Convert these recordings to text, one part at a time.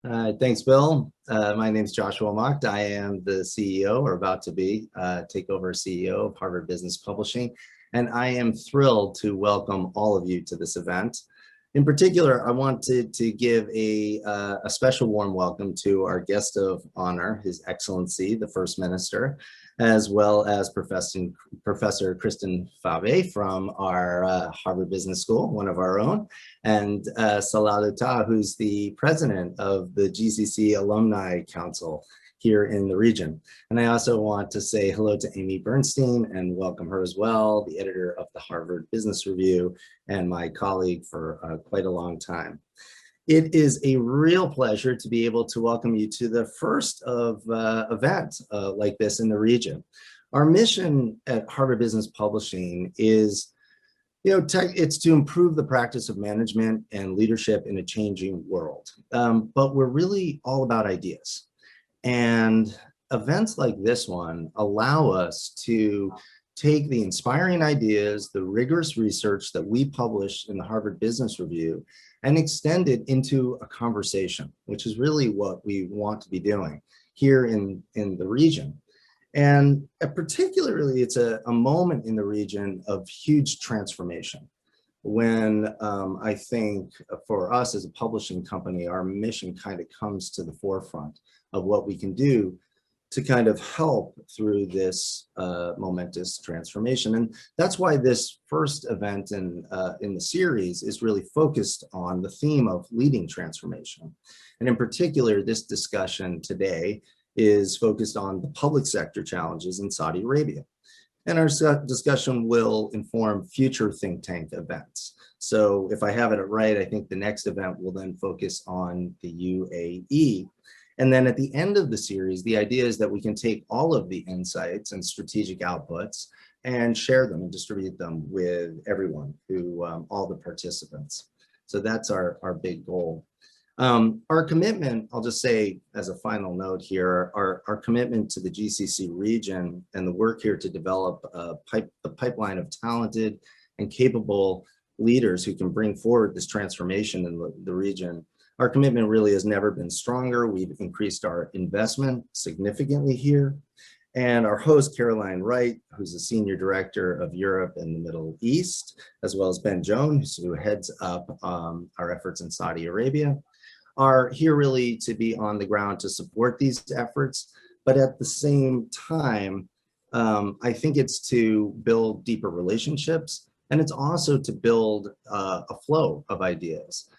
Thanks, Bill. My name is Joshua Macht. I am the CEO, or about to be, takeover CEO of Harvard Business Publishing, and I am thrilled to welcome all of you to this event. In particular, I wanted to give a special warm welcome to our guest of honor, His Excellency, the First Minister, as well as Professor Kristen Fave from our Harvard Business School, one of our own, and Salah Luta, who's the president of the GCC Alumni Council here in the region. And I also want to say hello to Amy Bernstein and welcome her as well, the editor of the Harvard Business Review and my colleague for quite a long time. It is a real pleasure to be able to welcome you to the first of events like this in the region. Our mission at Harvard Business Publishing is, it's to improve the practice of management and leadership in a changing world. But we're really all about ideas. And events like this one allow us to take the inspiring ideas, the rigorous research that we publish in the Harvard Business Review, and extend it into a conversation, which is really what we want to be doing here in the region. And particularly, it's a moment in the region of huge transformation. When I think for us as a publishing company, our mission kind of comes to the forefront of what we can do to kind of help through this momentous transformation. And that's why this first event in the series is really focused on the theme of leading transformation. And in particular, this discussion today is focused on the public sector challenges in Saudi Arabia. And our discussion will inform future think tank events. So if I have it right, I think the next event will then focus on the UAE. And then at the end of the series, the idea is that we can take all of the insights and strategic outputs and share them and distribute them with everyone, all the participants. So that's our big goal. Our commitment, I'll just say as a final note here, our commitment to the GCC region and the work here to develop the pipeline of talented and capable leaders who can bring forward this transformation in the region. Our commitment really has never been stronger. We've increased our investment significantly here. And our host, Caroline Wright, who's the Senior Director of Europe and the Middle East, as well as Ben Jones, who heads up our efforts in Saudi Arabia, are here really to be on the ground to support these efforts. But at the same time, I think it's to build deeper relationships, and it's also to build a flow of ideas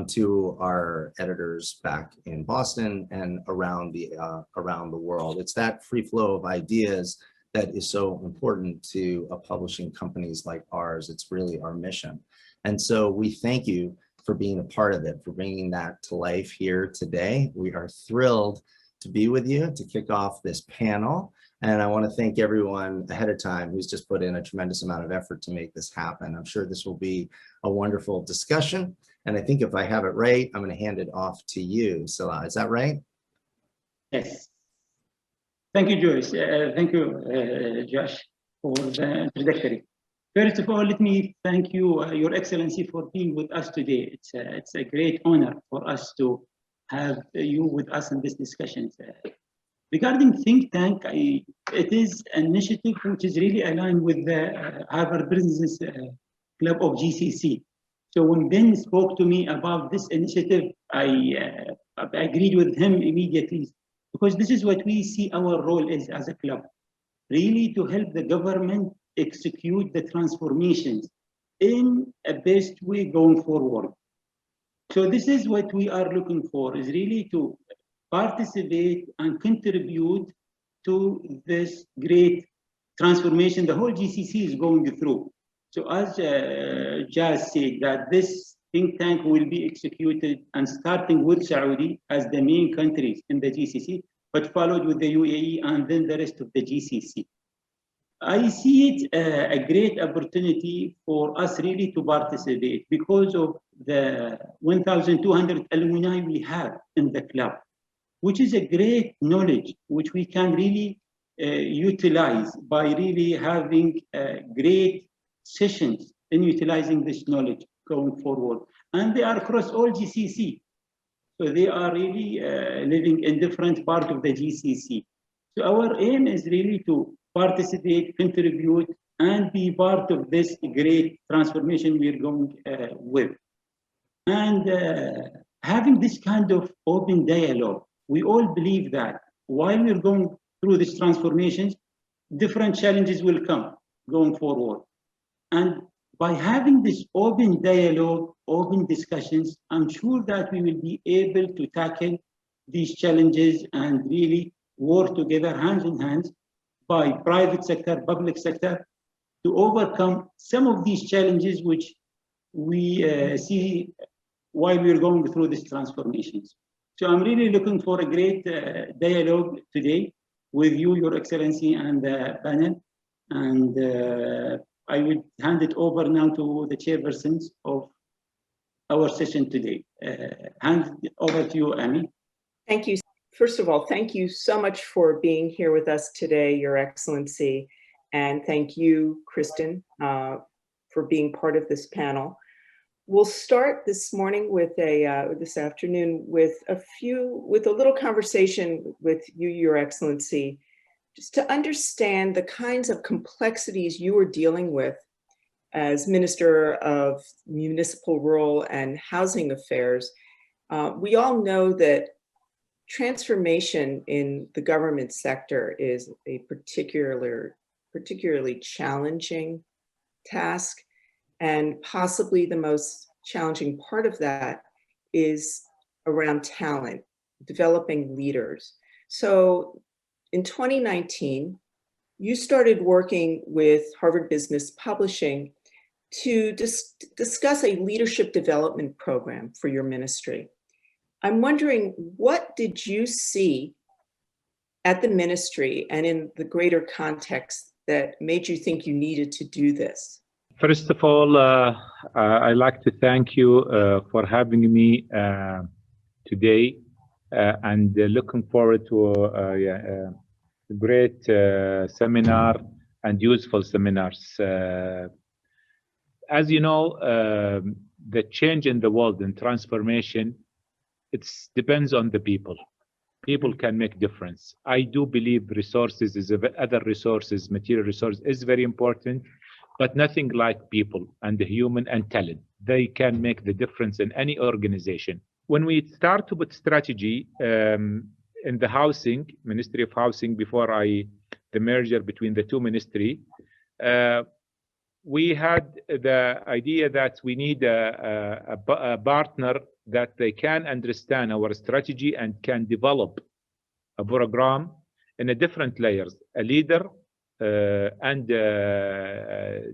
to our editors back in Boston and around the world. It's that free flow of ideas that is so important to publishing companies like ours. It's really our mission. And so we thank you for being a part of it, for bringing that to life here today. We are thrilled to be with you to kick off this panel. And I want to thank everyone ahead of time who's just put in a tremendous amount of effort to make this happen. I'm sure this will be a wonderful discussion. And I think if I have it right, I'm going to hand it off to you, Salah. Is that right? Yes. Thank you, Joyce. Thank you, Josh, for the introductory. First of all, let me thank you, Your Excellency, for being with us today. It's a great honor for us to have you with us in this discussion. Regarding think tank, it is an initiative which is really aligned with the Harvard Business Club of GCC. So when Ben spoke to me about this initiative, I agreed with him immediately, because this is what we see our role is as a club, really to help the government execute the transformations in a best way going forward. So this is what we are looking for, is really to participate and contribute to this great transformation the whole GCC is going through. So as Jazz said, that this think tank will be executed and starting with Saudi as the main countries in the GCC, but followed with the UAE and then the rest of the GCC. I see it a great opportunity for us really to participate because of the 1,200 alumni we have in the club, which is a great knowledge which we can really utilize by really having great sessions in utilizing this knowledge going forward. And they are across all GCC. So they are really living in different parts of the GCC. So our aim is really to participate, contribute, and be part of this great transformation we're going with. And having this kind of open dialogue, we all believe that while we're going through these transformations, different challenges will come going forward. And by having this open dialogue, open discussions, I'm sure that we will be able to tackle these challenges and really work together hand in hand by private sector, public sector, to overcome some of these challenges which we see while we're going through these transformations. So I'm really looking for a great dialogue today with you, Your Excellency, and the panel. And I would hand it over now to the chairpersons of our session today. Hand it over to you, Amy. Thank you. First of all, thank you so much for being here with us today, Your Excellency. And thank you, Kristen, for being part of this panel. We'll start this morning with this afternoon with a little conversation with you, Your Excellency, just to understand the kinds of complexities you are dealing with as Minister of Municipal, Rural, and Housing Affairs. We all know that transformation in the government sector is a particularly challenging task. And possibly the most challenging part of that is around talent, developing leaders. So in 2019, you started working with Harvard Business Publishing to discuss a leadership development program for your ministry. I'm wondering, what did you see at the ministry and in the greater context that made you think you needed to do this? First of all, I'd like to thank you for having me today and looking forward to a great seminar and useful seminars. As you know, the change in the world and transformation, it depends on the people. People can make difference. I do believe resources, other resources, material resources is very important, but nothing like people and the human and talent. They can make the difference in any organization. When we start to put strategy in the housing, Ministry of Housing, before the merger between the two ministries, we had the idea that we need a partner that they can understand our strategy and can develop a program in a different layers, a leader, and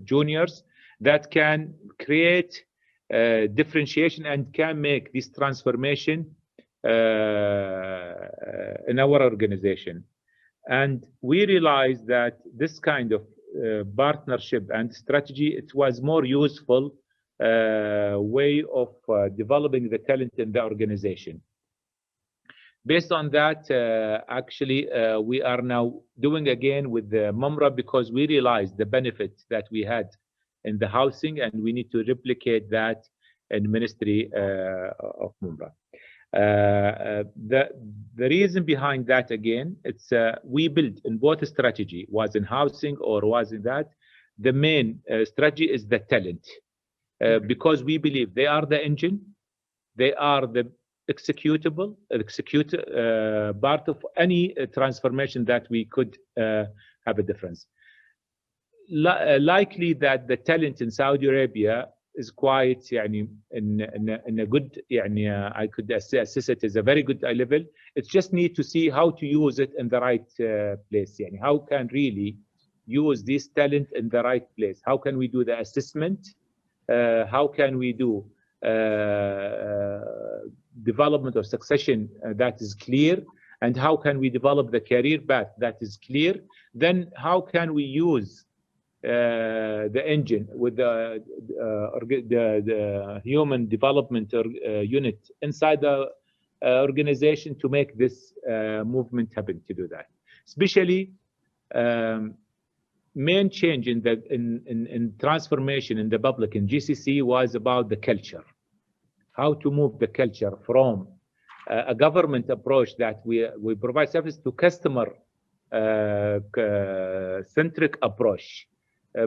juniors that can create differentiation and can make this transformation in our organization. And we realized that this kind of partnership and strategy, it was more useful way of developing the talent in the organization. Based on that, actually, we are now doing again with the MUMRA because we realized the benefits that we had in the housing, and we need to replicate that in Ministry of MUMRA. The reason behind that, again, it's we built in both strategy, was in housing or was in that, the main strategy is the talent, because we believe they are the engine, they are the execute part of any transformation that we could have a difference. Likely that the talent in Saudi Arabia is quite in a good, I could assess it as a very good level. It's just need to see how to use it in the right place. How can really use this talent in the right place? How can we do the assessment? How can we do development or succession that is clear? And how can we develop the career path that is clear? Then how can we use the engine with the human development unit inside the organization to make this movement happen, to do that? Especially main change in transformation in the public in GCC was about the culture. How to move the culture from a government approach that we provide service to customer centric approach.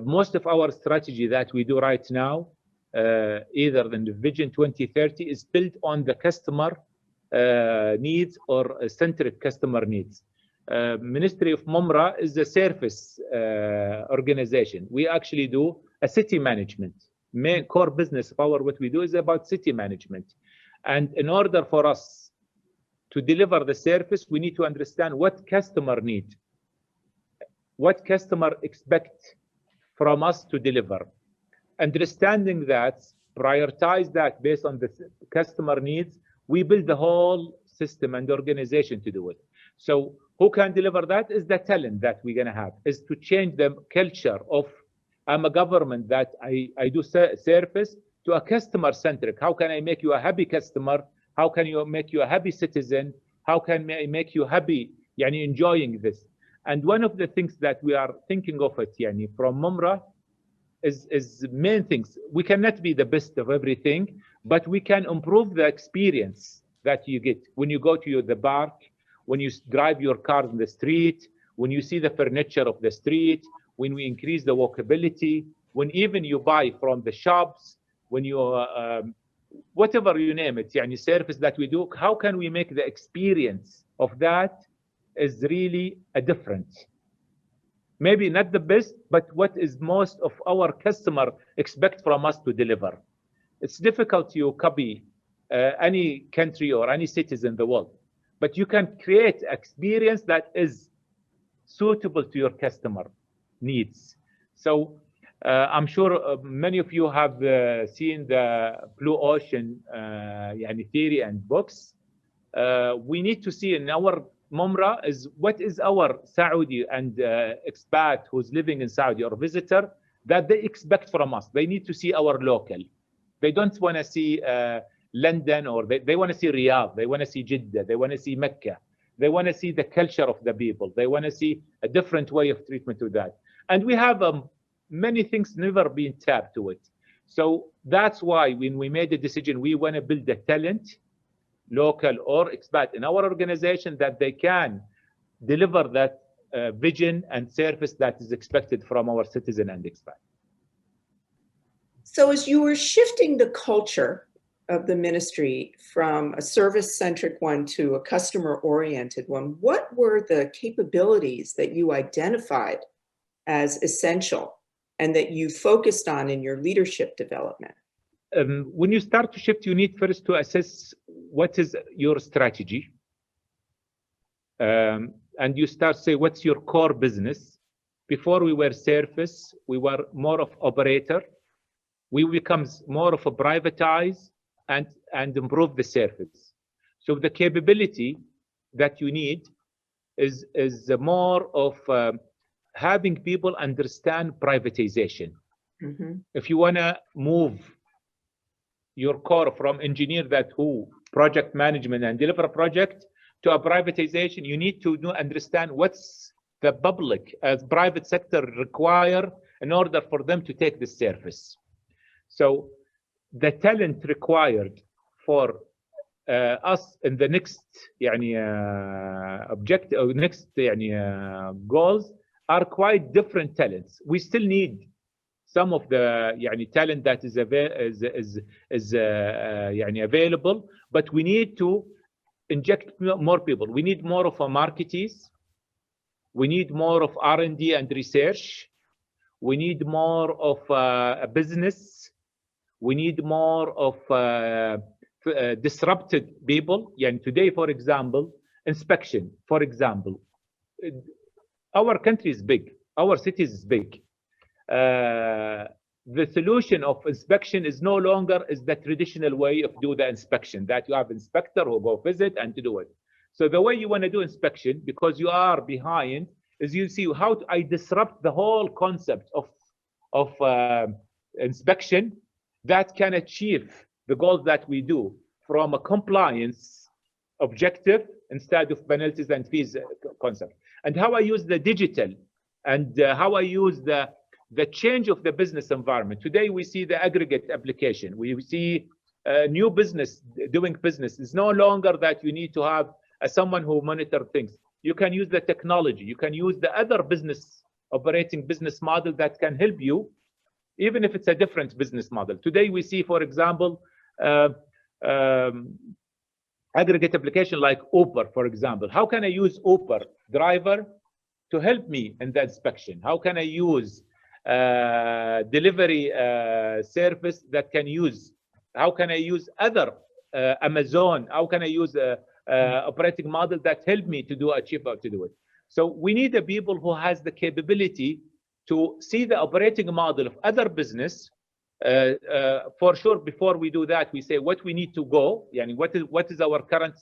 Most of our strategy that we do right now, either in the Vision 2030, is built on the customer needs or centric customer needs. Ministry of Mumra is a service organization. We actually do a city management. Main core business of what we do is about city management. And in order for us to deliver the service, we need to understand what customer need, what customer expect from us to deliver. Understanding that, prioritize that based on the customer needs, we build the whole system and organization to do it. So who can deliver that is the talent that we're going to have, is to change the culture of, I'm a government that I do service, to a customer centric. How can I make you a happy customer? How can you make you a happy citizen? How can I make you happy, yani enjoying this? And one of the things that we are thinking of it, yani from Mumra, is main things. We cannot be the best of everything, but we can improve the experience that you get when you go to the park, when you drive your car in the street, when you see the furniture of the street, when we increase the walkability, when even you buy from the shops, when you, whatever you name it, yani service that we do, how can we make the experience of that is really a difference? Maybe not the best, but what is most of our customer expect from us to deliver. It's difficult to copy any country or any cities in the world, but you can create experience that is suitable to your customer needs. So I'm sure many of you have seen the Blue Ocean theory and books. We need to see in our Mumra is what is our Saudi and expat who's living in Saudi or visitor that they expect from us. They need to see our local. They don't want to see London, or they want to see Riyadh. They want to see Jeddah. They want to see Mecca. They want to see the culture of the people. They want to see a different way of treatment to that. And we have many things never been tapped to it. So that's why when we made the decision, we want to build the talent, local or expat, in our organization that they can deliver that vision and service that is expected from our citizen and expat. So as you were shifting the culture of the ministry from a service-centric one to a customer-oriented one, what were the capabilities that you identified as essential and that you focused on in your leadership development? When you start to shift, you need first to assess what is your strategy. And you start to say, what's your core business? Before we were service, we were more of operator. We become more of a privatize and improve the service. So the capability that you need is more of having people understand privatization. Mm-hmm. If you want to move your core from engineer who project management and deliver a project to a privatization, you need to understand what's the public as private sector require in order for them to take this service. So the talent required for us in the next objective or next goals are quite different talents. We still need some of the talent that is available, but we need to inject more people. We need more of a marketeers. We need more of R&D and research. We need more of a business. We need more of disrupted people. Today, for example, inspection. For example, our country is big. Our cities is big. The solution of inspection is no longer the traditional way of do the inspection, that you have inspector who go visit and to do it. So the way you want to do inspection, because you are behind, is you see how I disrupt the whole concept of inspection that can achieve the goals that we do from a compliance objective instead of penalties and fees concept. And how I use the digital and how I use the change of the business environment. Today we see the aggregate application. We see new business, doing business is no longer that you need to have someone who monitor things. You can use the technology. You can use the other operating business model that can help you, even if it's a different business model. Today we see, for example, aggregate application like Uber, for example. How can I use Uber driver to help me in the inspection? How can I use delivery service that can use? How can I use other Amazon? How can I use operating model that help me to achieve to do it? So we need the people who has the capability to see the operating model of other business. For sure, before we do that, we say what we need to go, yani what is our current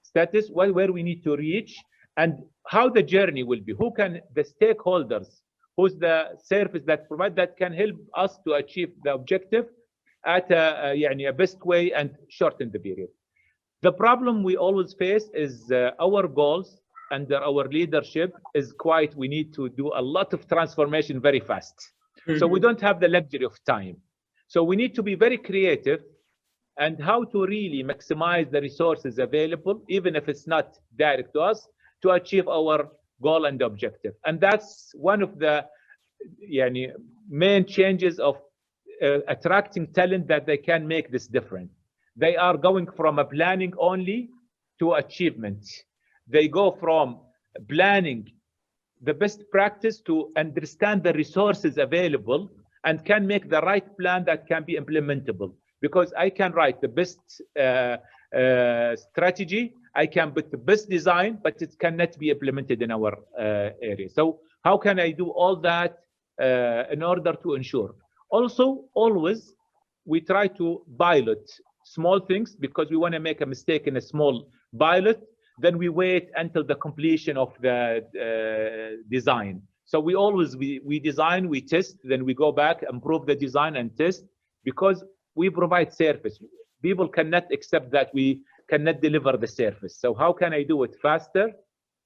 status, where we need to reach, and how the journey will be. Who can the stakeholders, who's the service that provide that can help us to achieve the objective at a best way and shorten the period. The problem we always face is our goals under our leadership is we need to do a lot of transformation very fast. So we don't have the luxury of time. So we need to be very creative and how to really maximize the resources available, even if it's not direct to us, to achieve our goal and objective. And that's one of the main changes of attracting talent, that they can make this difference. They are going from a planning only to achievement. They go from planning the best practice to understand the resources available and can make the right plan that can be implementable. Because I can write the best strategy, I can put the best design, but it cannot be implemented in our area. So how can I do all that in order to ensure? Also, always we try to pilot small things, because we want to make a mistake in a small pilot, then we wait until the completion of the design. So we always, we design, we test, then we go back, improve the design and test, because we provide service. People cannot accept that we cannot deliver the service. So how can I do it faster,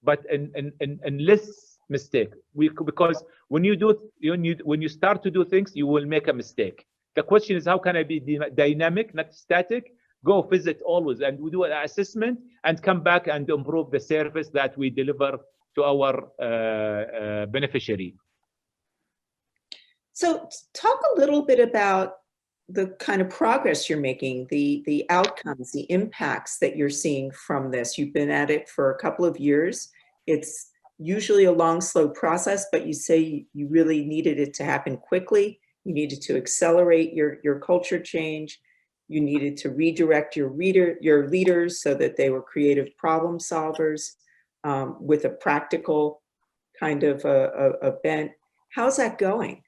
but in less mistake? Because when you start to do things, you will make a mistake. The question is, how can I be dynamic, not static? Go visit always, and we do an assessment and come back and improve the service that we deliver to our beneficiary. So talk a little bit about the kind of progress you're making, the outcomes, the impacts that you're seeing from this. You've been at it for a couple of years. It's usually a long, slow process, but you say you really needed it to happen quickly. You needed to accelerate your culture change. You needed to redirect your leaders so that they were creative problem solvers with a practical kind of a bent. How's that going?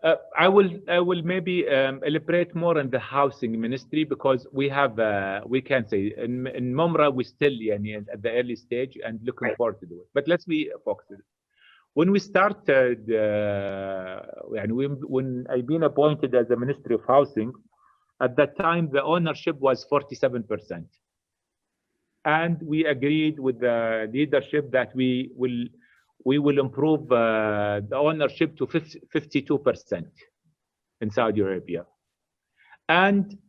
I will maybe elaborate more on the housing ministry, because we have we can say in Mumra we still at the early stage and looking forward to do it. But let's be focused. When we started, when I've been appointed as the Ministry of Housing, at that time the ownership was 47%, and we agreed with the leadership that we will improve the ownership to 52% in Saudi Arabia. And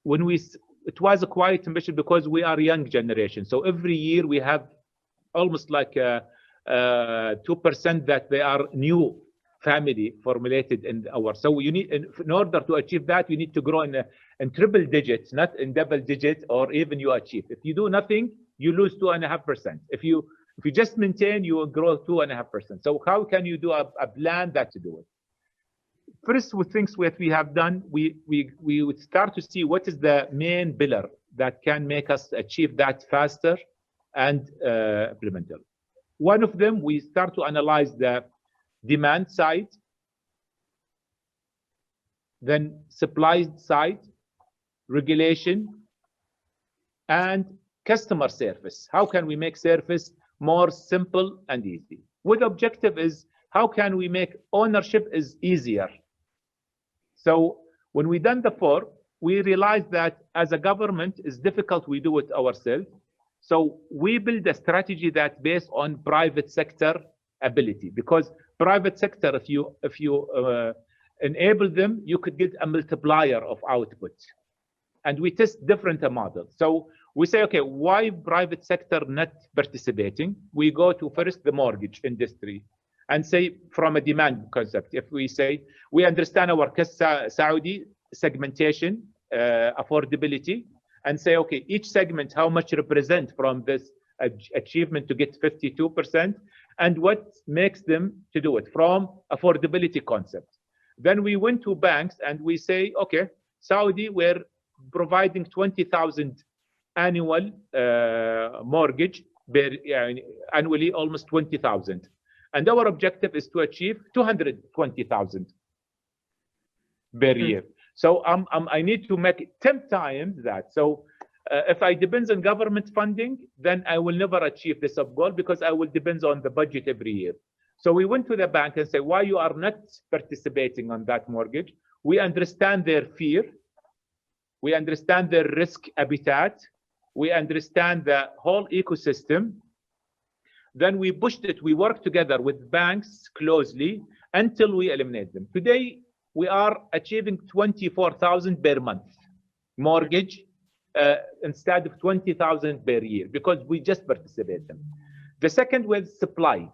when it was a quite ambitious, because we are a young generation. So every year we have almost like 2% that they are new family formulated in our. So you need, in order to achieve that, you need to grow in triple digits, not in double digits, or even you achieve. If you do nothing, you lose 2.5%. If you just maintain, you will grow 2.5%. So how can you do a plan that to do it? First, with things that we have done, we would start to see what is the main pillar that can make us achieve that faster and implement it. One of them, we start to analyze the demand side, then supply side, regulation, and customer service. How can we make service more simple and easy? With objective is, how can we make ownership is easier? So when we done the four, we realized that as a government, it's difficult we do it ourselves. So we build a strategy that based on private sector ability, because private sector, if you enable them, you could get a multiplier of output. And we test different models. So we say, okay, why private sector not participating? We go to first the mortgage industry and say from a demand concept. If we say, we understand our Saudi segmentation, affordability, and say, okay, each segment, how much represent from this achievement to get 52%, and what makes them to do it from affordability concept. Then we went to banks and we say, okay, Saudi, we're providing 20,000 annual mortgage annually, almost 20,000. And our objective is to achieve 220,000 per year. So I need to make 10 times that. So if I depends on government funding, then I will never achieve this goal because I will depend on the budget every year. So we went to the bank and say, why you are not participating on that mortgage? We understand their fear. We understand their risk appetite. We understand the whole ecosystem. Then we pushed it. We worked together with banks closely until we eliminate them. Today, we are achieving 24,000 per month mortgage instead of 20,000 per year because we just participate them. The second was supply.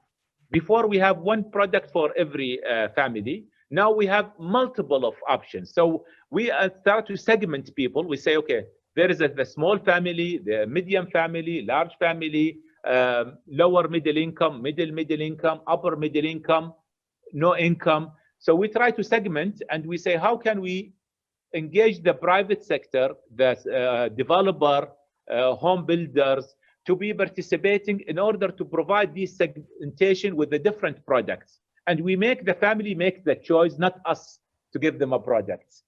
Before we have one product for every family. Now we have multiple of options. So we start to segment people. We say, okay, there is the small family, the medium family, large family, lower middle income, middle income, upper middle income, no income. So we try to segment and we say, how can we engage the private sector, the developer, home builders, to be participating in order to provide this segmentation with the different products. And we make the family make the choice, not us to give them a product.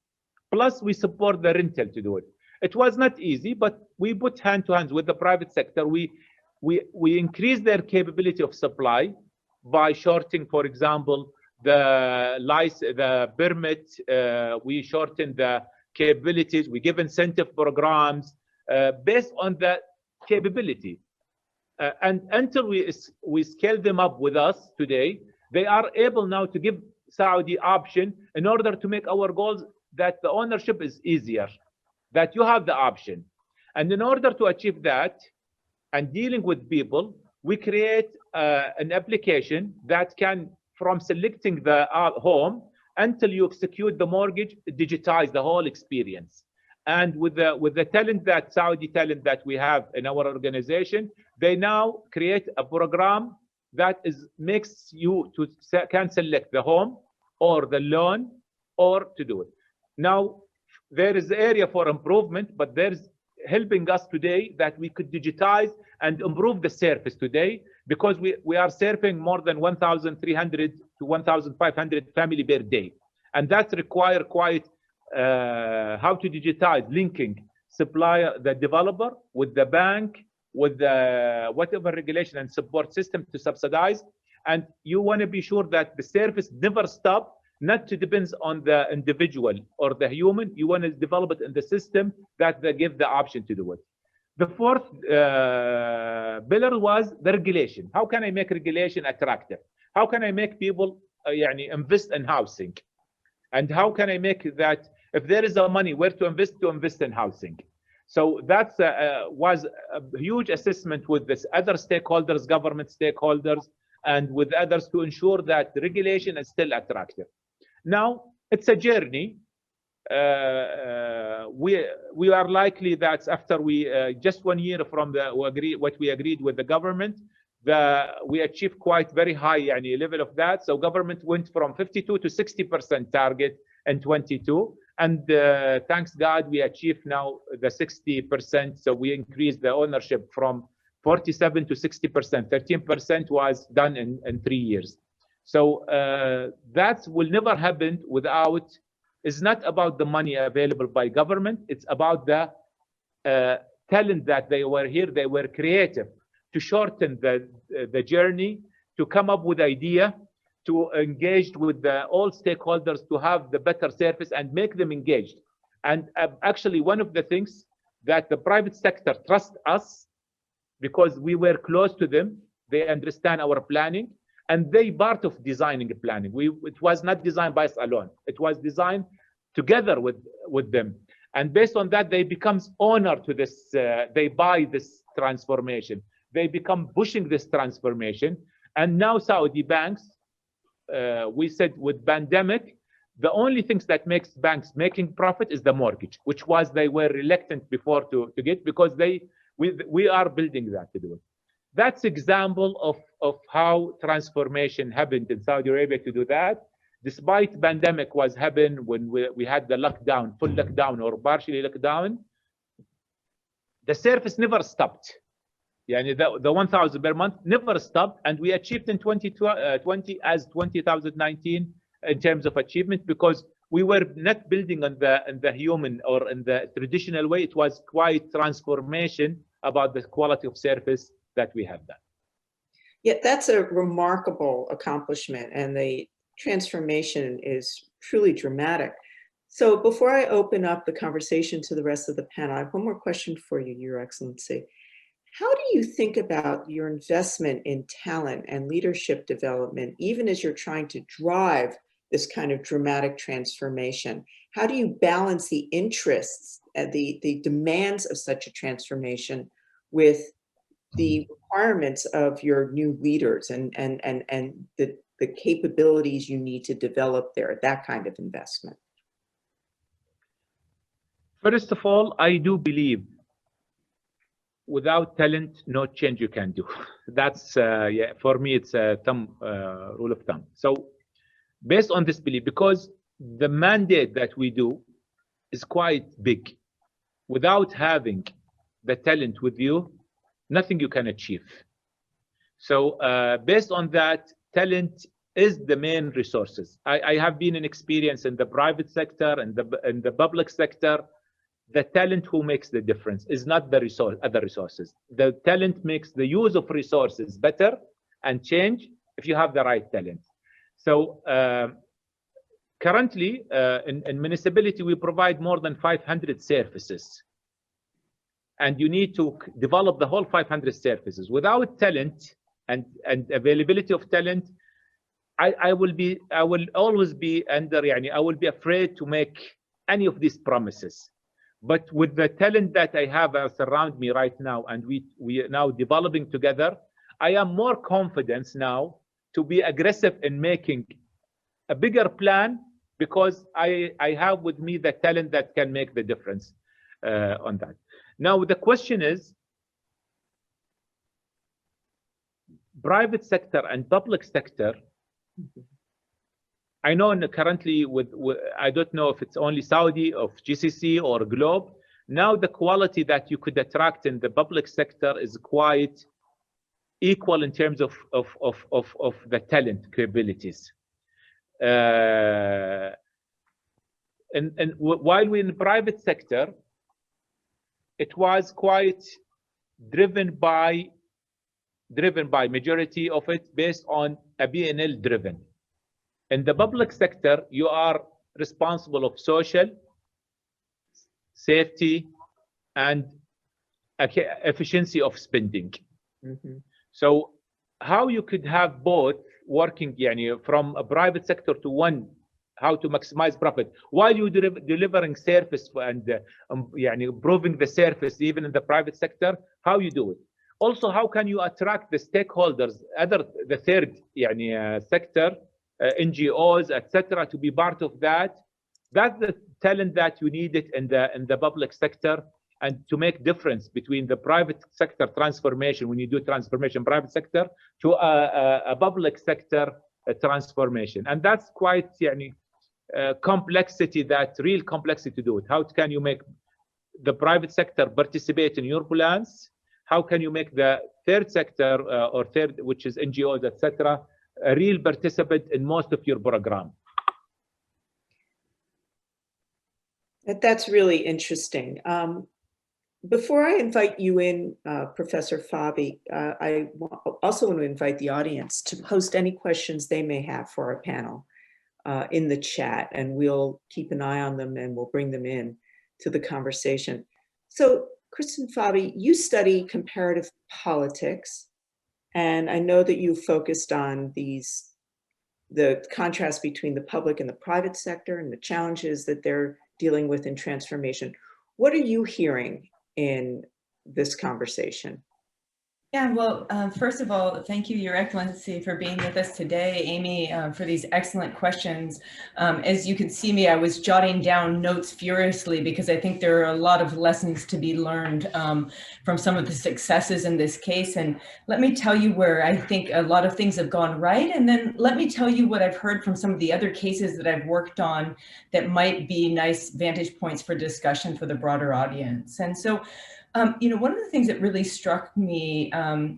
Plus, we support the rental to do it. It was not easy, but we put hand to hand with the private sector. We increase their capability of supply by shorting, for example, the permit. We shorten the capabilities. We give incentive programs based on the capability. And until we scale them up with us today, they are able now to give Saudi option in order to make our goals that the ownership is easier, that you have the option. And in order to achieve that and dealing with people, we create an application that can, from selecting the home until you execute the mortgage, digitize the whole experience. And with the talent that Saudi talent that we have in our organization, they now create a program that makes you can select the home or the loan or to do it. Now, there is area for improvement, but there's helping us today that we could digitize and improve the service today because we are serving more than 1,300 to 1,500 family per day. And that require quite how to digitize, linking supplier, the developer with the bank, with the whatever regulation and support system to subsidize. And you want to be sure that the service never stop, not to depend on the individual or the human. You want to develop it in the system that they give the option to do it. The fourth pillar was the regulation. How can I make regulation attractive? How can I make people invest in housing? And how can I make that if there is a money where to invest in housing? So that was a huge assessment with this other stakeholders, government stakeholders, and with others to ensure that the regulation is still attractive. Now, it's a journey. We are likely that after just 1 year from what we agreed with the government, we achieved quite very high level of that. So government went from 52 to 60% target in 22. And thanks God, we achieved now the 60%. So we increased the ownership from 47 to 60%. 13% was done in 3 years. So that will never happen without, it's not about the money available by government. It's about the talent that they were here. They were creative to shorten the journey, to come up with idea, to engage with all stakeholders to have the better service and make them engaged. And actually, one of the things that the private sector trusts us because we were close to them, they understand our planning, and they part of designing and planning. It was not designed by us alone. It was designed together with them. And based on that, they become owner to this, they buy this transformation. They become pushing this transformation. And now Saudi banks, we said with pandemic, the only things that makes banks making profit is the mortgage, which was they were reluctant before to get, because we are building that to do it. That's example of how transformation happened in Saudi Arabia to do that. Despite pandemic was happened when we had the lockdown, full lockdown or partially lockdown, the service never stopped. The 1,000 per month never stopped, and we achieved in 2020 as 2019 in terms of achievement, because we were not building on the human or in the traditional way. It was quite transformation about the quality of service that we have done. Yeah, that's a remarkable accomplishment, and the transformation is truly dramatic. So before I open up the conversation to the rest of the panel, I have one more question for you, Your Excellency. How do you think about your investment in talent and leadership development, even as you're trying to drive this kind of dramatic transformation? How do you balance the interests and the demands of such a transformation with the requirements of your new leaders and the capabilities you need to develop there, that kind of investment? First of all, I do believe without talent, no change you can do. That's, yeah, for me, it's a rule of thumb. So based on this belief, because the mandate that we do is quite big, without having the talent with you, nothing you can achieve. So based on that, talent is the main resources. I have been in experience in the private sector and the public sector. The talent who makes the difference is not the other resources. The talent makes the use of resources better and change if you have the right talent. So currently in municipality, we provide more than 500 services. And you need to develop the whole 500 services. Without talent and availability of talent, I will always be under, I will be afraid to make any of these promises. But with the talent that I have around me right now, and we are now developing together, I am more confident now to be aggressive in making a bigger plan, because I have with me the talent that can make the difference on that. Now, the question is, private sector and public sector, I know currently I don't know if it's only Saudi, of GCC or Globe. Now the quality that you could attract in the public sector is quite equal in terms of the talent capabilities. And while we're in the private sector, it was quite driven by majority of it based on a BNL driven. In the public sector, you are responsible of social, safety, and efficiency of spending. Mm-hmm. So how you could have both working from a private sector to one, how to maximize profit, while you delivering service and improving the service even in the private sector, how you do it. Also, how can you attract the stakeholders, the third sector, NGOs, etc., to be part of that? That's the talent that you needed in the public sector, and to make difference between the private sector transformation, when you do transformation private sector, to a public sector transformation. And that's quite complexity, real complexity to do it. How can you make the private sector participate in your plans? How can you make the third sector which is NGOs, etc., a real participant in most of your program? That's really interesting. Before I invite you in, Professor Fabi, I also want to invite the audience to post any questions they may have for our panel in the chat, and we'll keep an eye on them and we'll bring them in to the conversation. So, Kristen Fabi, you study comparative politics And I know that you focused on the contrast between the public and the private sector and the challenges that they're dealing with in transformation. What are you hearing in this conversation? Yeah, well, first of all, thank you, Your Excellency, for being with us today. Amy, for these excellent questions. As you can see me, I was jotting down notes furiously because I think there are a lot of lessons to be learned from some of the successes in this case. And let me tell you where I think a lot of things have gone right. And then let me tell you what I've heard from some of the other cases that I've worked on that might be nice vantage points for discussion for the broader audience. And so, you know, one of the things that really struck me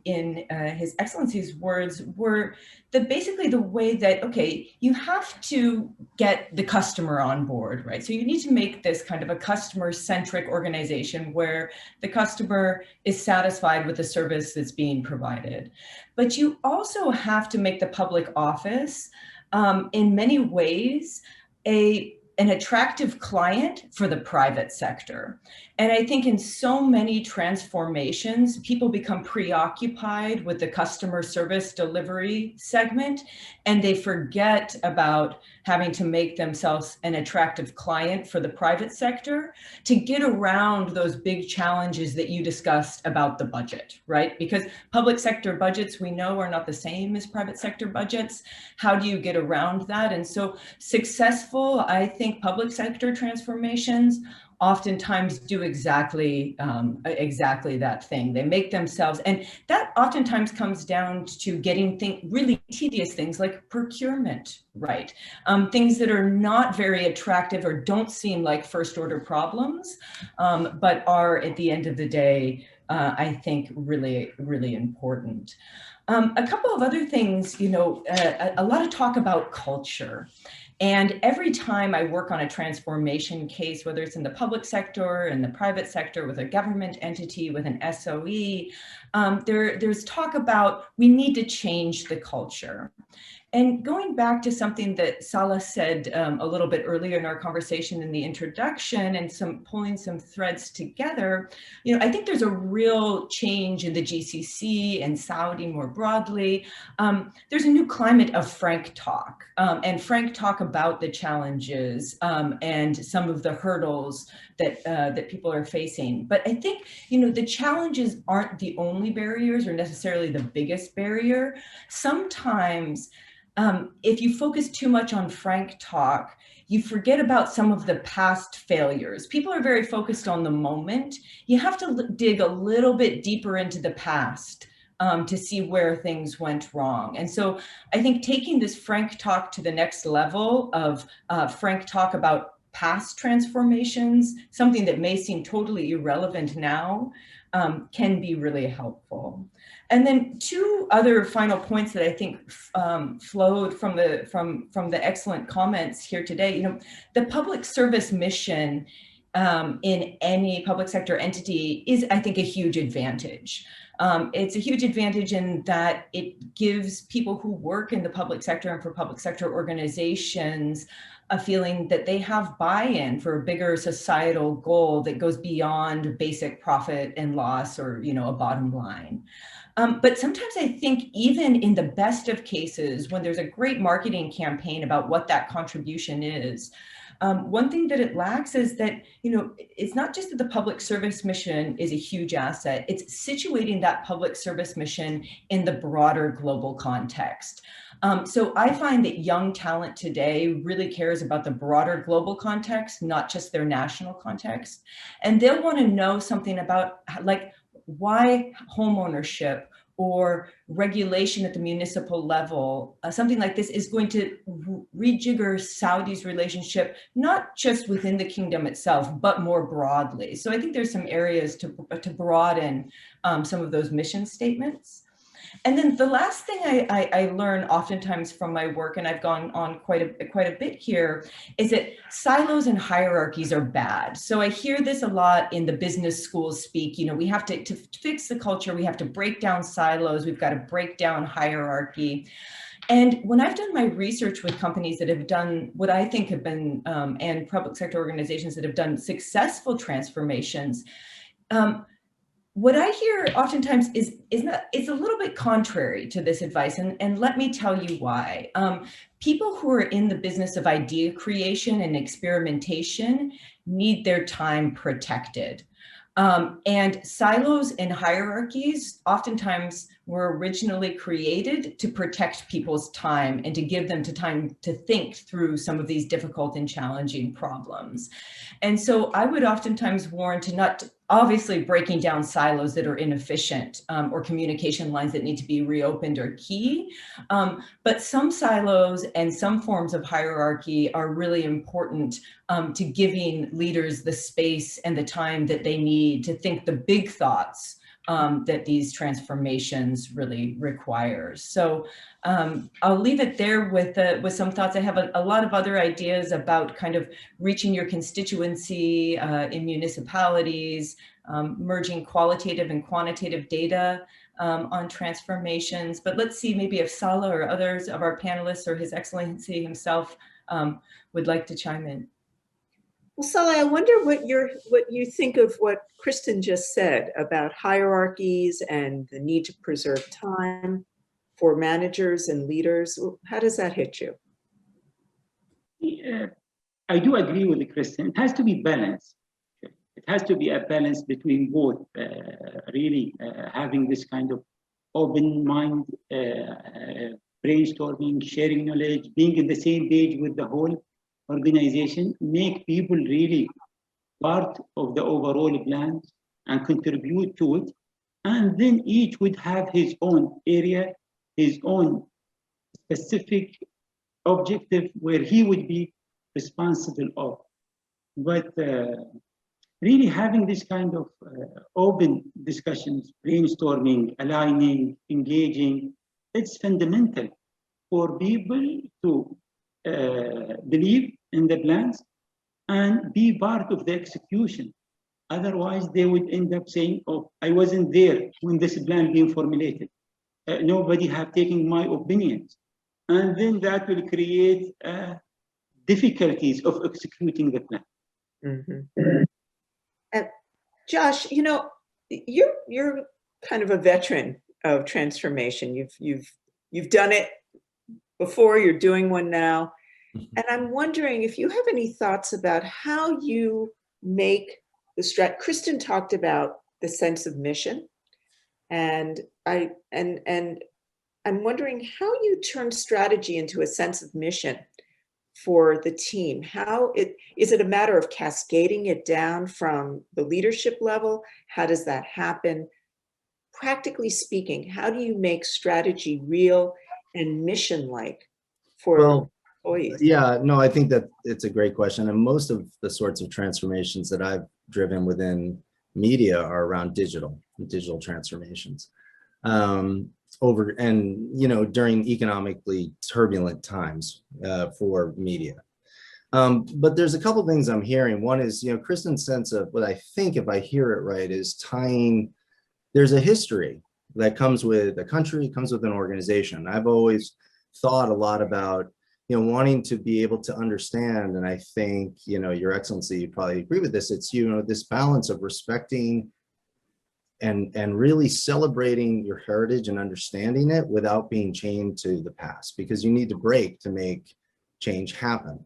in His Excellency's words were basically the way that, okay, you have to get the customer on board, right? So you need to make this kind of a customer-centric organization where the customer is satisfied with the service that's being provided. But you also have to make the public office, in many ways, an attractive client for the private sector. And I think in so many transformations, people become preoccupied with the customer service delivery segment, and they forget about having to make themselves an attractive client for the private sector to get around those big challenges that you discussed about the budget, right? Because public sector budgets, we know, are not the same as private sector budgets. How do you get around that? And so successful, I think, public sector transformations oftentimes do exactly that thing. They make themselves, and that oftentimes comes down to getting really tedious things like procurement right. Things that are not very attractive or don't seem like first order problems, but are at the end of the day, I think really, really important. A couple of other things, you know, a lot of talk about culture. And every time I work on a transformation case, whether it's in the public sector, in the private sector, with a government entity, with an SOE, there's talk about we need to change the culture. And going back to something that Salah said a little bit earlier in our conversation in the introduction, and pulling some threads together, you know, I think there's a real change in the GCC and Saudi more broadly. There's a new climate of frank talk, and frank talk about the challenges and some of the hurdles that people are facing. But I think, you know, the challenges aren't the only barriers or necessarily the biggest barrier. Sometimes, if you focus too much on frank talk, you forget about some of the past failures. People are very focused on the moment. You have to dig a little bit deeper into the past to see where things went wrong. And so I think taking this frank talk to the next level of frank talk about past transformations, something that may seem totally irrelevant now, can be really helpful. And then two other final points that I think flowed from the excellent comments here today. You know, the public service mission in any public sector entity is, I think, a huge advantage. It's a huge advantage in that it gives people who work in the public sector and for public sector organizations a feeling that they have buy-in for a bigger societal goal that goes beyond basic profit and loss or, you know, a bottom line. But sometimes I think even in the best of cases, when there's a great marketing campaign about what that contribution is, one thing that it lacks is that, you know, it's not just that the public service mission is a huge asset, it's situating that public service mission in the broader global context. So I find that young talent today really cares about the broader global context, not just their national context. And they'll want to know something about, like, why homeownership or regulation at the municipal level, something like this is going to rejigger Saudi's relationship, not just within the kingdom itself, but more broadly. So I think there's some areas to broaden some of those mission statements. And then the last thing I learn oftentimes from my work, and I've gone on quite a bit here, is that silos and hierarchies are bad. So I hear this a lot in the business schools speak. You know, we have to fix the culture, we have to break down silos, we've got to break down hierarchy. And when I've done my research with companies that have done what I think have been, and public sector organizations that have done successful transformations, what I hear oftentimes is that it's a little bit contrary to this advice, and let me tell you why. People who are in the business of idea creation and experimentation need their time protected. And silos and hierarchies oftentimes were originally created to protect people's time and to give them time to think through some of these difficult and challenging problems. And so I would oftentimes warn to not, obviously breaking down silos that are inefficient or communication lines that need to be reopened are key. But some silos and some forms of hierarchy are really important to giving leaders the space and the time that they need to think the big thoughts that these transformations really require. So I'll leave it there with some thoughts. I have a lot of other ideas about kind of reaching your constituency in municipalities, merging qualitative and quantitative data on transformations. But let's see maybe if Salah or others of our panelists or His Excellency himself would like to chime in. Well, Saleh, I wonder what you think of what Kristen just said about hierarchies and the need to preserve time for managers and leaders. How does that hit you? I do agree with Kristen. It has to be balanced. It has to be a balance between both, really having this kind of open mind, brainstorming, sharing knowledge, being in the same page with the whole organization, make people really part of the overall plan and contribute to it. And then each would have his own area, his own specific objective where he would be responsible of. But really having this kind of open discussions, brainstorming, aligning, engaging, it's fundamental for people to believe in the plans and be part of the execution. Otherwise, they would end up saying, oh, I wasn't there when this plan being formulated. Nobody have taken my opinions. And then that will create difficulties of executing the plan. Mm-hmm. And Josh, you know, you're kind of a veteran of transformation. You've done it before, you're doing one now. And I'm wondering if you have any thoughts about how you make the strategy. Kristen talked about the sense of mission. And I'm wondering how you turn strategy into a sense of mission for the team. Is it a matter of cascading it down from the leadership level? How does that happen? Practically speaking, how do you make strategy real and mission-like for employees? Yeah, no, I think that it's a great question. And most of the sorts of transformations that I've driven within media are around digital transformations. During economically turbulent times for media. But there's a couple things I'm hearing. One is, Kristen's sense of what I think, if I hear it right, is tying, there's a history that comes with a country, comes with an organization. I've always thought a lot about, wanting to be able to understand, and I think, Your Excellency, you probably agree with this, it's, this balance of respecting and really celebrating your heritage and understanding it without being chained to the past, because you need to break to make change happen.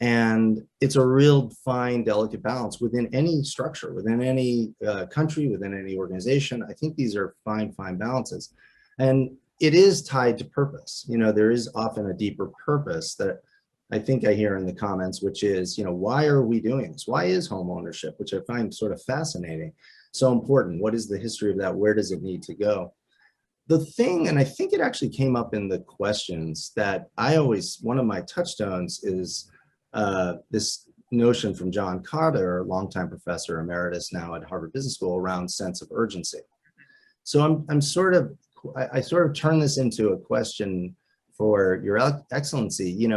And it's a real fine, delicate balance within any structure, within any country, within any organization. I think these are fine balances. And it is tied to purpose. There is often a deeper purpose that I think I hear in the comments, which is, why are we doing this? Why is home ownership, which I find sort of fascinating, so important? What is the history of that? Where does it need to go? The thing, and I think it actually came up in the questions, that one of my touchstones is this notion from John Carter, longtime professor emeritus now at Harvard Business School, around sense of urgency. So I sort of turn this into a question for Your Excellency.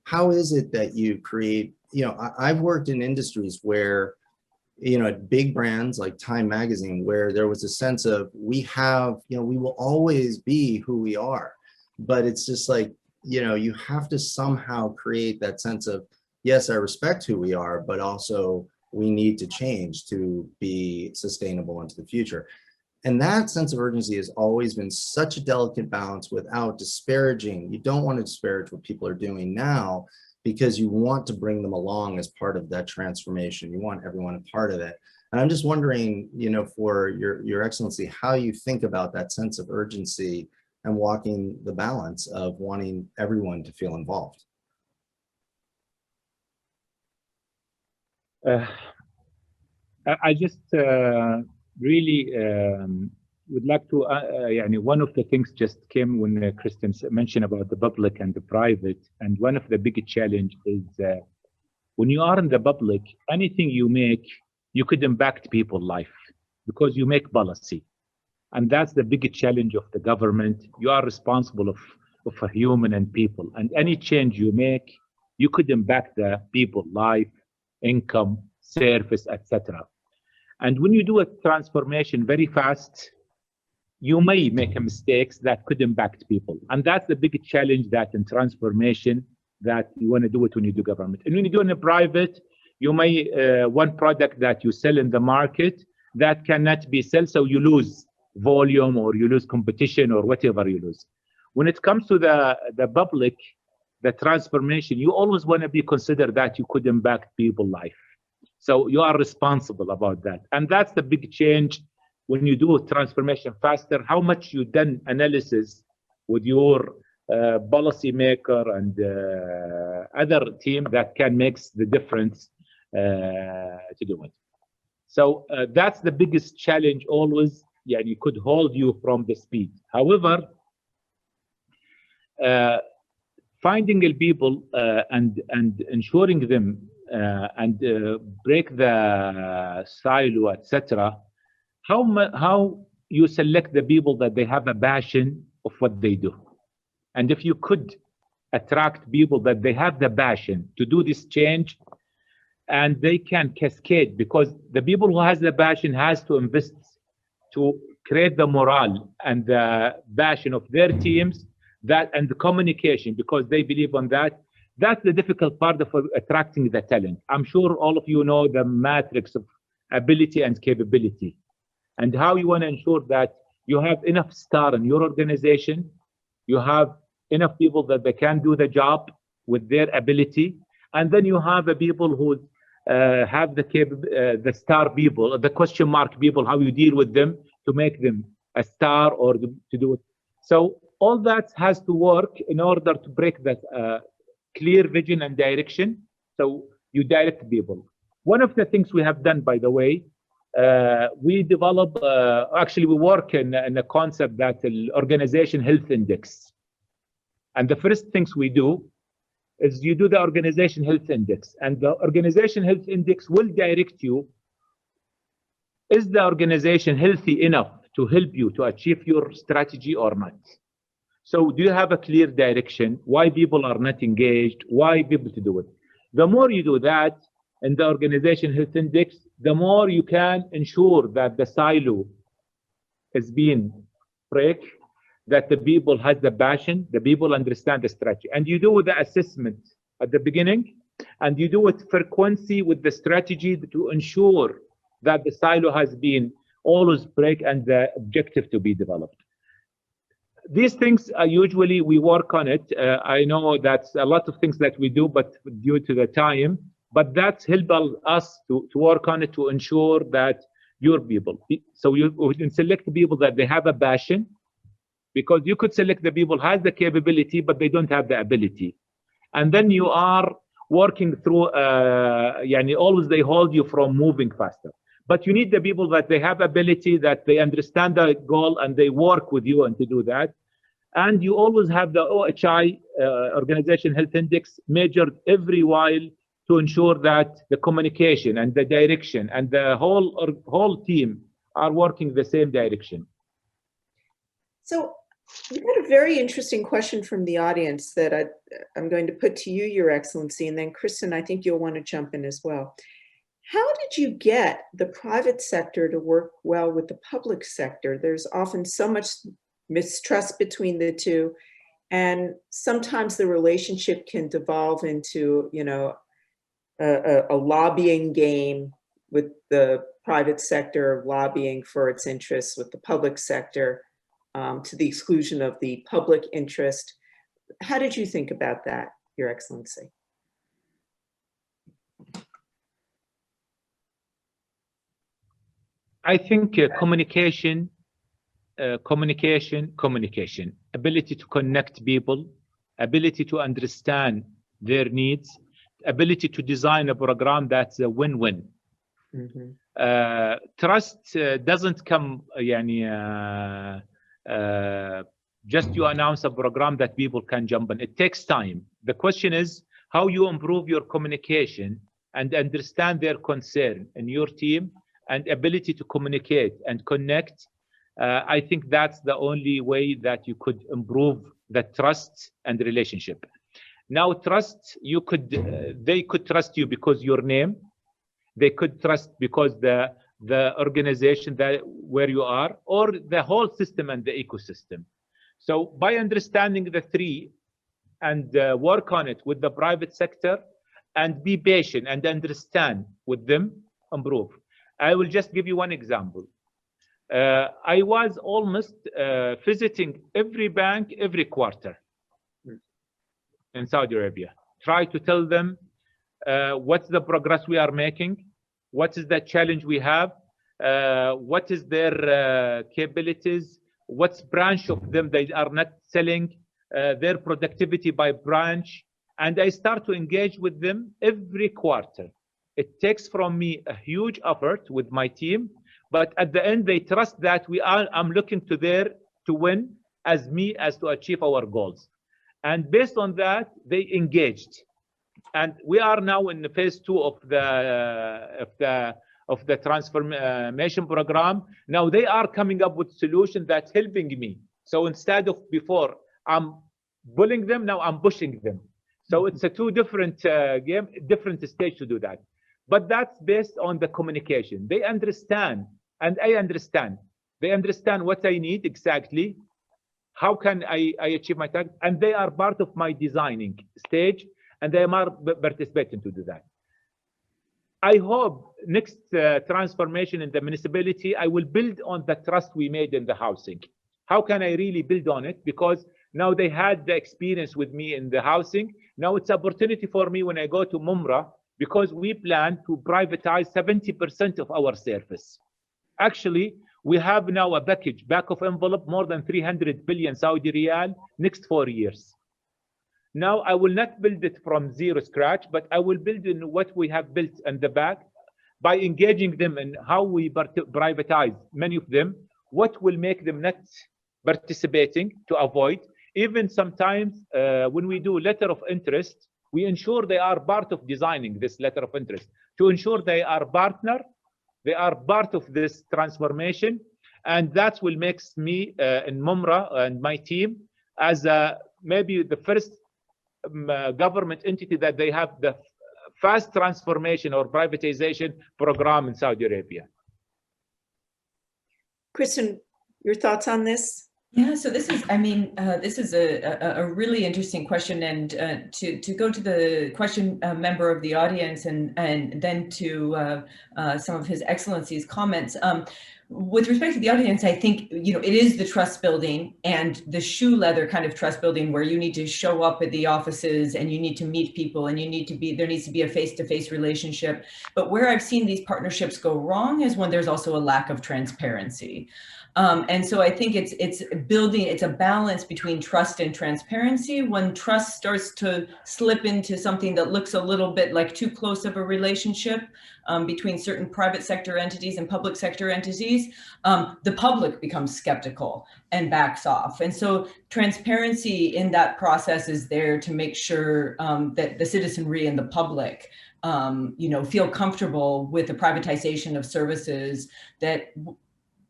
How is it that you create, I've worked in industries where, at big brands like Time Magazine, where there was a sense of we will always be who we are. But it's just like, you have to somehow create that sense of, yes, I respect who we are, but also we need to change to be sustainable into the future. And that sense of urgency has always been such a delicate balance without disparaging. You don't want to disparage what people are doing now because you want to bring them along as part of that transformation. You want everyone a part of it. And I'm just wondering, you know, for your Excellency, how you think about that sense of urgency and walking the balance of wanting everyone to feel involved. I just really would like to, one of the things just came when Kristen mentioned about the public and the private, and one of the big challenge is when you are in the public, anything you make, you could impact people's life because you make policy. And that's the big challenge of the government. You are responsible of a human and people, and any change you make, you could impact the people's life, income, service, etc. And when you do a transformation very fast, you may make a mistakes that could impact people. And that's the big challenge that in transformation that you want to do it when you do government. And when you do in a private, you may, one product that you sell in the market that cannot be sold, so you lose volume or you lose competition or whatever you lose. When it comes to the public, the transformation, you always want to be considered that you could impact people's life. So you are responsible about that. And that's the big change when you do a transformation faster, how much you done analysis with your policy maker and other team that can make the difference to do it. So that's the biggest challenge always. Yeah, you could hold you from the speed. However, finding the people and ensuring them and break the silo, etc. How you select the people that they have a passion of what they do, and if you could attract people that they have the passion to do this change, and they can cascade, because the people who has the passion has to invest to create the morale and the passion of their teams, that and the communication, because they believe on that. That's the difficult part of attracting the talent. I'm sure all of you know the matrix of ability and capability, and how you want to ensure that you have enough star in your organization, you have enough people that they can do the job with their ability, and then you have the people who have the star people, the question mark people, how you deal with them to make them a star or to do it. So all that has to work in order to break that clear vision and direction. So you direct people. One of the things we have done, by the way, we develop, actually we work in a concept that the organization health index. And the first things we do is you do the organization health index, and the organization health index will direct you. Is the organization healthy enough to help you to achieve your strategy or not? So do you have a clear direction? Why people are not engaged? Why people to do it? The more you do that in the organization health index, the more you can ensure that the silo is being break, that the people has the passion, the people understand the strategy. And you do the assessment at the beginning, and you do it frequency with the strategy to ensure that the silo has been always break and the objective to be developed. These things are usually we work on it. I know that's a lot of things that we do, but due to the time, but that's helped us to work on it to ensure that your people. So you can select the people that they have a passion, because you could select the people has the capability, but they don't have the ability. And then you are working through, always they hold you from moving faster. But you need the people that they have ability, that they understand the goal, and they work with you and to do that. And you always have the OHI, Organization Health Index, measured every while to ensure that the communication and the direction and the whole team are working the same direction. So we had a very interesting question from the audience that I'm going to put to you, Your Excellency, and then Kristen, I think you'll want to jump in as well. How did you get the private sector to work well with the public sector? There's often so much mistrust between the two, and sometimes the relationship can devolve into, a lobbying game with the private sector lobbying for its interests with the public sector to the exclusion of the public interest. How did you think about that, Your Excellency? I think communication, ability to connect people, ability to understand their needs, ability to design a program that's a win-win. Trust doesn't come just you announce a program that people can jump on. It takes time. The question is how you improve your communication and understand their concern in your team and ability to communicate and connect. I think that's the only way that you could improve the trust and relationship. Now, trust, you could, they could trust you because your name, they could trust because the organization that where you are, or the whole system and the ecosystem. So by understanding the three and work on it with the private sector and be patient and understand with them, improve. I will just give you one example. I was almost visiting every bank every quarter in Saudi Arabia. Try to tell them what's the progress we are making, what is the challenge we have, what is their capabilities, what's branch of them they are not selling, their productivity by branch. And I start to engage with them every quarter. It takes from me a huge effort with my team, but at the end they trust that I'm looking to there to win as me as to achieve our goals. And based on that, they engaged. And we are now in the phase 2 of the transformation program. Now they are coming up with solutions that's helping me. So instead of before I'm bullying them, now I'm pushing them. So it's a two different game, different stage to do that. But that's based on the communication. They understand, and I understand. They understand what I need exactly. How can I achieve my target? And they are part of my designing stage, and they are participating to do that. I hope next transformation in the municipality, I will build on the trust we made in the housing. How can I really build on it? Because now they had the experience with me in the housing. Now it's an opportunity for me when I go to Mumra, because we plan to privatize 70% of our service. Actually, we have now a package, back of envelope, more than 300 billion Saudi riyal, next 4 years. Now, I will not build it from zero scratch, but I will build in what we have built in the back by engaging them in how we privatize many of them, what will make them not participating to avoid. Even sometimes when we do letter of interest, we ensure they are part of designing this letter of interest to ensure they are partner, they are part of this transformation. And that will make me in Mumra and my team as maybe the first government entity that they have the fast transformation or privatization program in Saudi Arabia. Kristen, your thoughts on this? Yeah, so this is, I mean, this is a really interesting question, and to go to the question member of the audience and then to some of His Excellency's comments. With respect to the audience, I think, you know, it is the trust building and the shoe leather kind of trust building where you need to show up at the offices and you need to meet people and you need to be, there needs to be a face-to-face relationship. But where I've seen these partnerships go wrong is when there's also a lack of transparency. And so I think it's building, it's a balance between trust and transparency. When trust starts to slip into something that looks a little bit like too close of a relationship between certain private sector entities and public sector entities, the public becomes skeptical and backs off. And so transparency in that process is there to make sure that the citizenry and the public you know, feel comfortable with the privatization of services that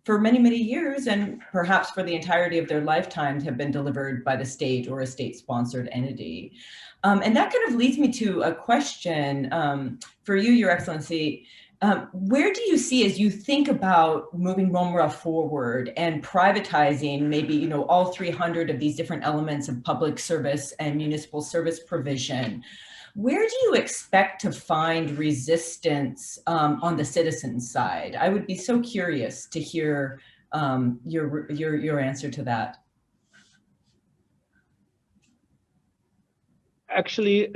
for many, many years, and perhaps for the entirety of their lifetimes, have been delivered by the state or a state-sponsored entity. And that kind of leads me to a question for you, Your Excellency. Where do you see, as you think about moving Mumra forward and privatizing maybe, you know, all 300 of these different elements of public service and municipal service provision, Where do you expect to find resistance on the citizen side? I would be so curious to hear your answer to that. Actually,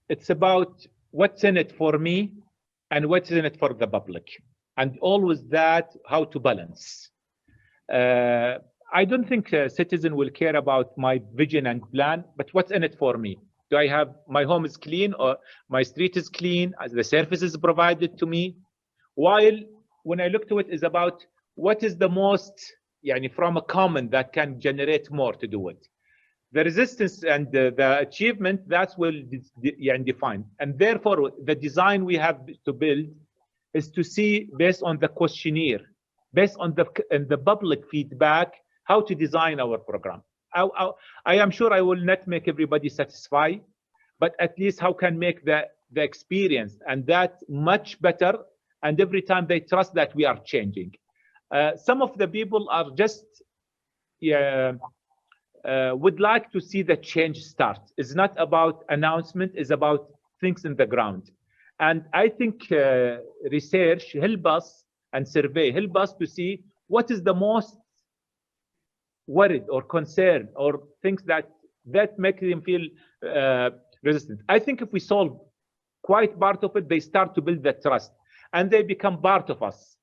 it's about what's in it for me and what's in it for the public, and always that how to balance. I don't think a citizen will care about my vision and plan, but what's in it for me? Do I have my home is clean, or my street is clean, as the services provided to me? While when I look to it is about what is the most, from a common that can generate more to do it. The resistance and the achievement, that's will define. And therefore, the design we have to build is to see, based on the questionnaire, based on the public feedback, how to design our program. I am sure I will not make everybody satisfied, but at least how can make the experience and that much better, and every time they trust that we are changing. Some of the people are just would like to see the change start. It's not about announcement, it's about things in the ground. And I think research help us, and survey help us to see what is the most worried or concerned or things that make them feel resistant. I think if we solve quite part of it, they start to build that trust and they become part of us.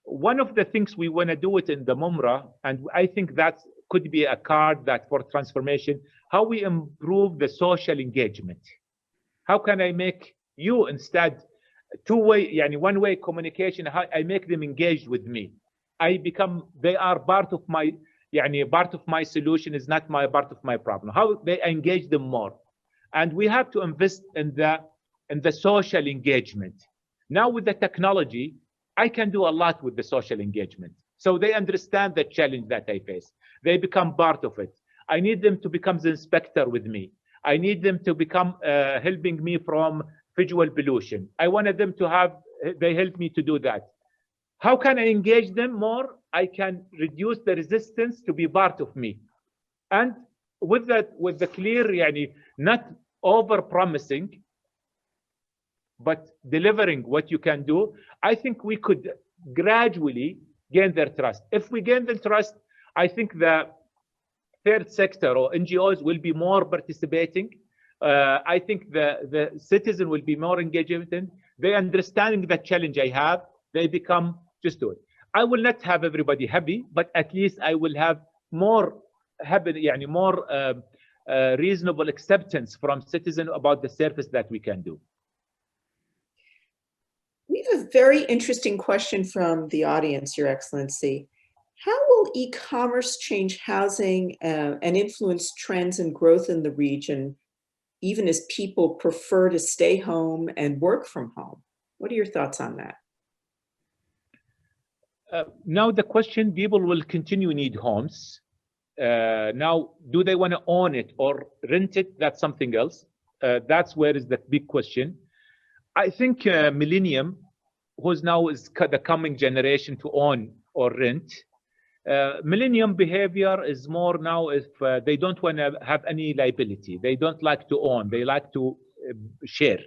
One of the things we want to do it in the Mumra, and I think that could be a card that for transformation, how we improve the social engagement. How can I make you instead two-way, one-way communication, how I make them engaged with me. They are part of my, part of my solution is not part of my problem. How they engage them more. And we have to invest in the social engagement. Now with the technology, I can do a lot with the social engagement. So they understand the challenge that I face. They become part of it. I need them to become the inspector with me. I need them to become helping me from visual pollution. I wanted them to they help me to do that. How can I engage them more? I can reduce the resistance to be part of me. And with the clear, not over promising, but delivering what you can do, I think we could gradually gain their trust. If we gain their trust, I think the third sector or NGOs will be more participating. I think the citizen will be more engaged with it. They understanding the challenge I have, they become just do it. I will not have everybody happy, but at least I will have more happy, more reasonable acceptance from citizens about the service that we can do. We have a very interesting question from the audience, Your Excellency. How will e-commerce change housing and influence trends and growth in the region, even as people prefer to stay home and work from home? What are your thoughts on that? Now the question, people will continue to need homes. Now, do they want to own it or rent it? That's something else. That's where is the big question. I think millennium, who's now is the coming generation to own or rent. Millennium behavior is more now if they don't want to have any liability. They don't like to own. They like to share.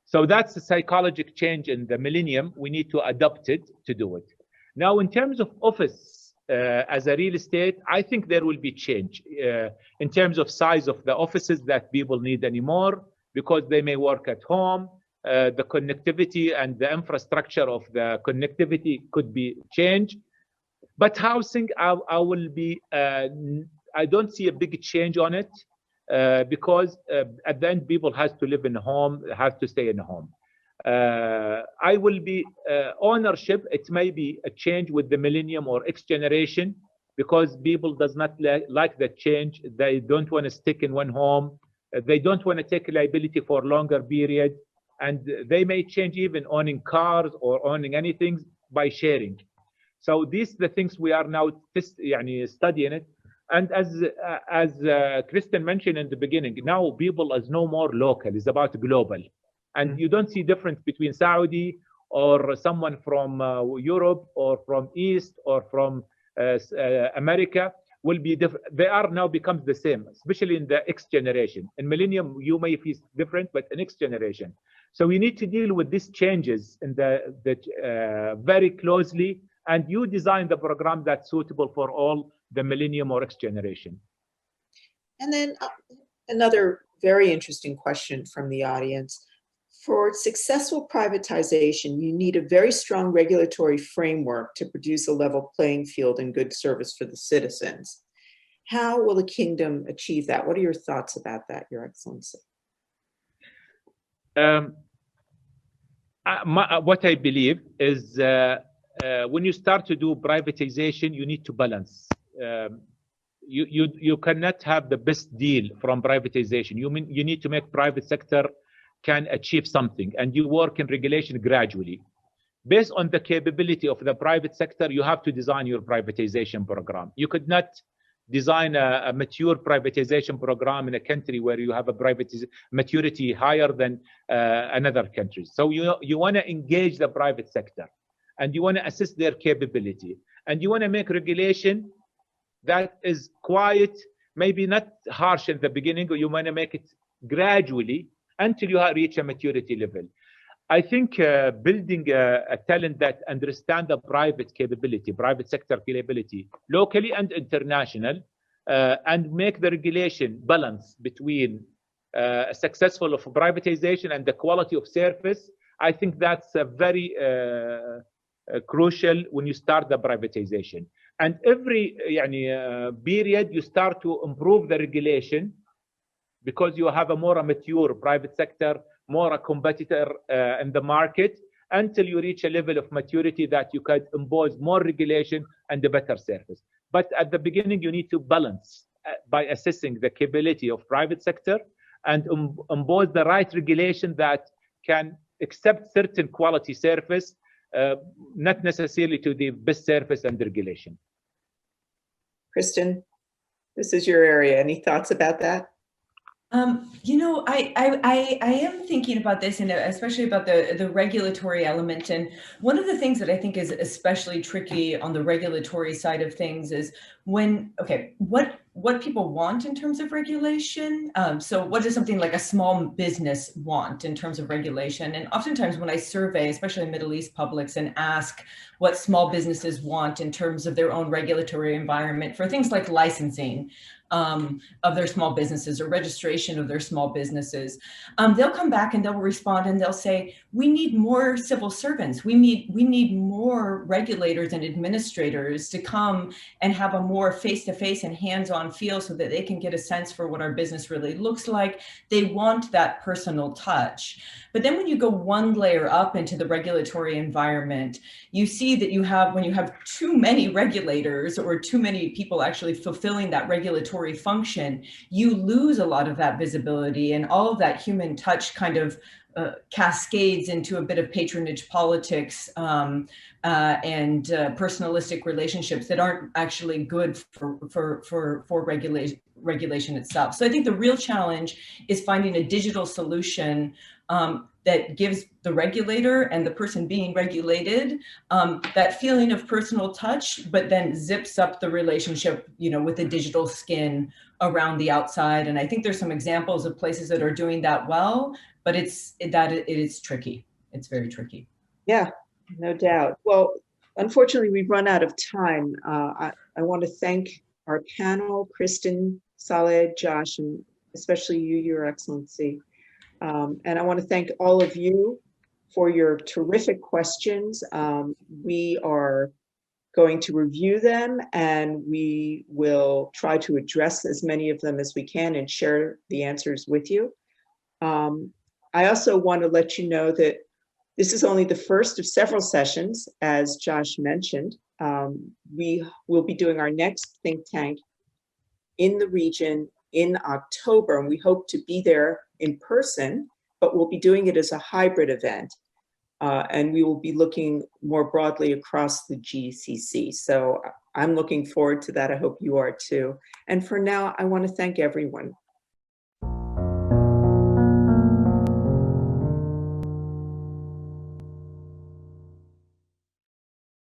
So that's a psychological change in the millennium. We need to adopt it to do it. Now, in terms of office as a real estate, I think there will be change in terms of size of the offices that people need anymore, because they may work at home. The connectivity and the infrastructure of the connectivity could be changed. But housing, I don't see a big change on it because at the end, people have to live in a home, have to stay in a home. I will be ownership. It may be a change with the millennium or X generation, because people does not like the change. They don't want to stick in one home. They don't want to take liability for longer period. And they may change even owning cars or owning anything by sharing. So these are the things we are now studying it. And as Kristen mentioned in the beginning, now people is no more local, it's about global. And you don't see difference between Saudi or someone from Europe or from East or from America. will be different. They are now becomes the same, especially in the X generation. In millennium, you may feel different, but in X generation. So we need to deal with these changes in very closely, and you design the program that's suitable for all the millennium or X generation. And then another very interesting question from the audience. For successful privatization, you need a very strong regulatory framework to produce a level playing field and good service for the citizens. How will the kingdom achieve that? What are your thoughts about that, Your Excellency? What I believe is when you start to do privatization, you need to balance. You cannot have the best deal from privatization. You need to make private sector can achieve something, and you work in regulation gradually. Based on the capability of the private sector, you have to design your privatization program. You could not design a mature privatization program in a country where you have a maturity higher than another country. So you want to engage the private sector, and you want to assess their capability, and you want to make regulation that is quiet, maybe not harsh in the beginning, or you want to make it gradually until you reach a maturity level. I think building a talent that understand the private capability, private sector capability, locally and international, and make the regulation balance between successful of privatization and the quality of service. I think that's a very crucial when you start the privatization. And every period you start to improve the regulation, because you have a more mature private sector, more a competitor in the market, until you reach a level of maturity that you can impose more regulation and a better service. But at the beginning, you need to balance by assessing the capability of private sector and impose the right regulation that can accept certain quality service, not necessarily to the best service and regulation. Kristen, this is your area. Any thoughts about that? You know, I am thinking about this, and especially about the regulatory element. And one of the things that I think is especially tricky on the regulatory side of things is what people want in terms of regulation. So what does something like a small business want in terms of regulation? And oftentimes when I survey, especially Middle East publics, and ask what small businesses want in terms of their own regulatory environment for things like licensing of their small businesses or registration of their small businesses, they'll come back and they'll respond and they'll say, we need more civil servants. We need more regulators and administrators to come and have a more face-to-face and hands-on feel so that they can get a sense for what our business really looks like. They want that personal touch. But then when you go one layer up into the regulatory environment, you see that when you have too many regulators or too many people actually fulfilling that regulatory function, you lose a lot of that visibility, and all of that human touch kind of cascades into a bit of patronage politics and personalistic relationships that aren't actually good for regulation itself. So I think the real challenge is finding a digital solution that gives the regulator and the person being regulated that feeling of personal touch, but then zips up the relationship, with a digital skin around the outside. And I think there's some examples of places that are doing that well, but it is tricky. It's very tricky. Yeah, no doubt. Well, unfortunately, we've run out of time. I want to thank our panel, Kristen, Saleh, Josh, and especially you, Your Excellency. And I want to thank all of you for your terrific questions. We are going to review them, and we will try to address as many of them as we can and share the answers with you. I also want to let you know that this is only the first of several sessions, as Josh mentioned. We will be doing our next think tank in the region in October, and we hope to be there in person, but we'll be doing it as a hybrid event. And we will be looking more broadly across the GCC. So I'm looking forward to that. I hope you are too. And for now, I want to thank everyone